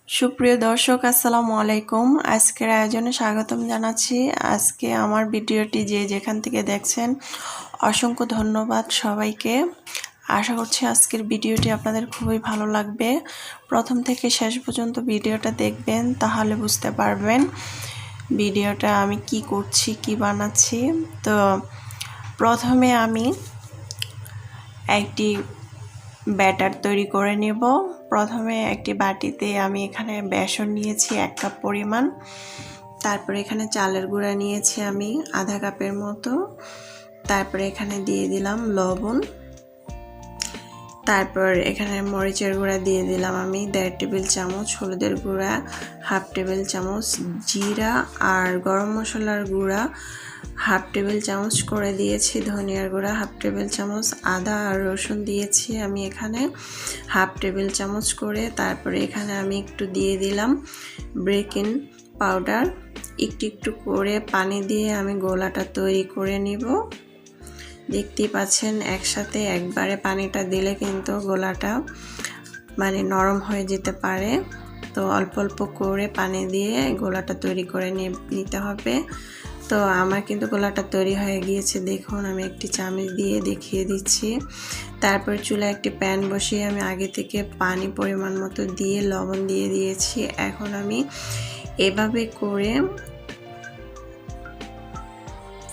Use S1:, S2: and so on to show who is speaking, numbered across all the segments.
S1: সুপ্রিয় দর্শক আসসালামু আলাইকুম। আজকের আয়োজনে স্বাগতম জানাচ্ছি। আজকে আমার ভিডিওটি যে যেখান থেকে দেখছেন অসংখ্য ধন্যবাদ সবাইকে। আশা করছি আজকের ভিডিওটি আপনাদের খুবই ভালো লাগবে। প্রথম থেকে শেষ পর্যন্ত ভিডিওটা দেখবেন, তাহলে বুঝতে পারবেন ভিডিওটা আমি কি করছি, কি বানাচ্ছি। তো প্রথমে আমি একটি ব্যাটার তৈরি করে নেব। প্রথমে একটি বাটিতে আমি এখানে বেসন নিয়েছি 1 কাপ পরিমাণ। তারপরে এখানে চালের গুঁড়া নিয়েছি আমি আধা কাপের মতো। তারপরে এখানে দিয়ে দিলাম লবণ। তারপর এখানে মরিচের গুঁড়া দিয়ে দিলাম আমি 1.5 টেবিল চামচ, হলুদের গুঁড়া 1/2 টেবিল চামচ, জিরা আর গরম মশলার গুঁড়া 1/2 টেবিল চামচ করে দিয়েছি, ধনিয়ার গুঁড়া 1/2 টেবিল চামচ, আদা আর রসুন দিয়েছি আমি এখানে 1/2 টেবিল চামচ করে। তারপরে এখানে আমি একটু দিয়ে দিলাম বেকিং পাউডার। একটু করে পানি দিয়ে আমি গোলাটা তৈরি করে নিব। দেখতেই পাচ্ছেন একসাথে একবারে পানিটা দিলে কিন্তু গোলাটা নরম হয়ে যেতে পারে। তো অল্প অল্প করে পানি দিয়ে গোলাটা তৈরি করে নিতে হবে। তো আমার কিন্তু গোলাটা তৈরি হয়ে গিয়েছে, দেখুন আমি একটি চামচ দিয়ে দেখিয়ে দিচ্ছি। তারপর চুলায় একটি প্যান বসিয়ে আমি আগে থেকে পানি পরিমাণ মতো দিয়ে লবণ দিয়ে দিয়েছি। এখন আমি এভাবে করে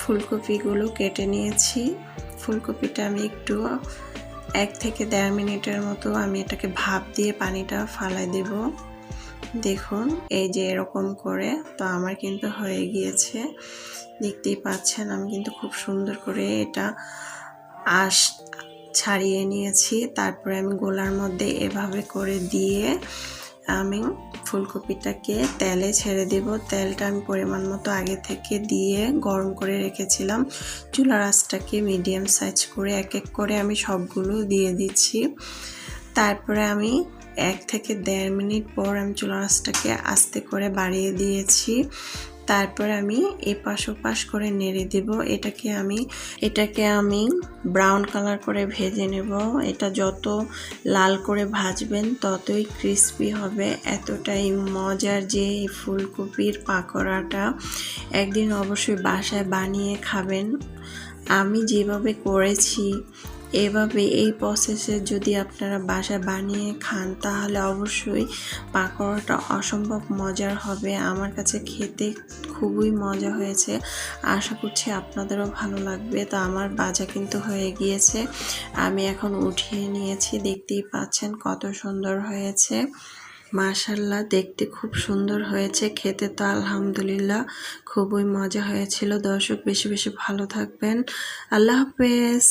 S1: ফুলকপিগুলো কেটে নিয়েছি। ফুলকপিটা আমি একটু 1 থেকে 1.5 মিনিটের মতো আমি এটাকে ভাপ দিয়ে পানিটা ফালাই দেব। দেখুন এই যে এরকম করে। তো আমার কিন্তু হয়ে গিয়েছে, দেখতেই পাচ্ছেন আমি কিন্তু খুব সুন্দর করে এটা আঁশ ছাড়িয়ে নিয়েছি। তারপরে আমি গোলার মধ্যে এভাবে করে দিয়ে আমি ফুলকপিটাকে তেলে ছেড়ে দেব। তেলটা আমি পরিমাণ মতো আগে থেকে দিয়ে গরম করে রেখেছিলাম। চুলার আঁচটাকে মিডিয়াম সাইজ করে এক এক করে আমি সবগুলো দিয়ে দিচ্ছি। তারপরে আমি 1 থেকে 1.5 মিনিট পর আমি চুলার আঁচটাকে আস্তে করে বাড়িয়ে দিয়েছি। তারপরে আমি এপাশ ওপাশ করে নেড়ে দেব। এটাকে আমি ব্রাউন কালার করে ভেজে নেব। এটা যত লাল করে ভাজবেন ততই ক্রিস্পি হবে। এতটাই মজার যে এই ফুলকপির পাকোড়াটা, একদিন অবশ্যই বাসায় বানিয়ে খাবেন। আমি যেভাবে করেছি এভাবে এই প্রসেসে যদি আপনারা বাসায় বানিয়ে খান তাহলে অবশ্যই পাকোড়াটা অসম্ভব মজার হবে। আমার কাছে খেতে খুবই মজা হয়েছে, আশা করছি আপনাদেরও ভালো লাগবে। তো আমার ভাজা কিন্তু হয়ে গিয়েছে, আমি এখন উঠিয়ে নিয়েছি। দেখতেই পাচ্ছেন কত সুন্দর হয়েছে, মাশাআল্লাহ দেখতে খুব সুন্দর হয়েছে, খেতে তো আলহামদুলিল্লাহ খুবই মজা হয়েছিল। দর্শক বেশি বেশি ভালো থাকবেন। আল্লাহ হাফেজ।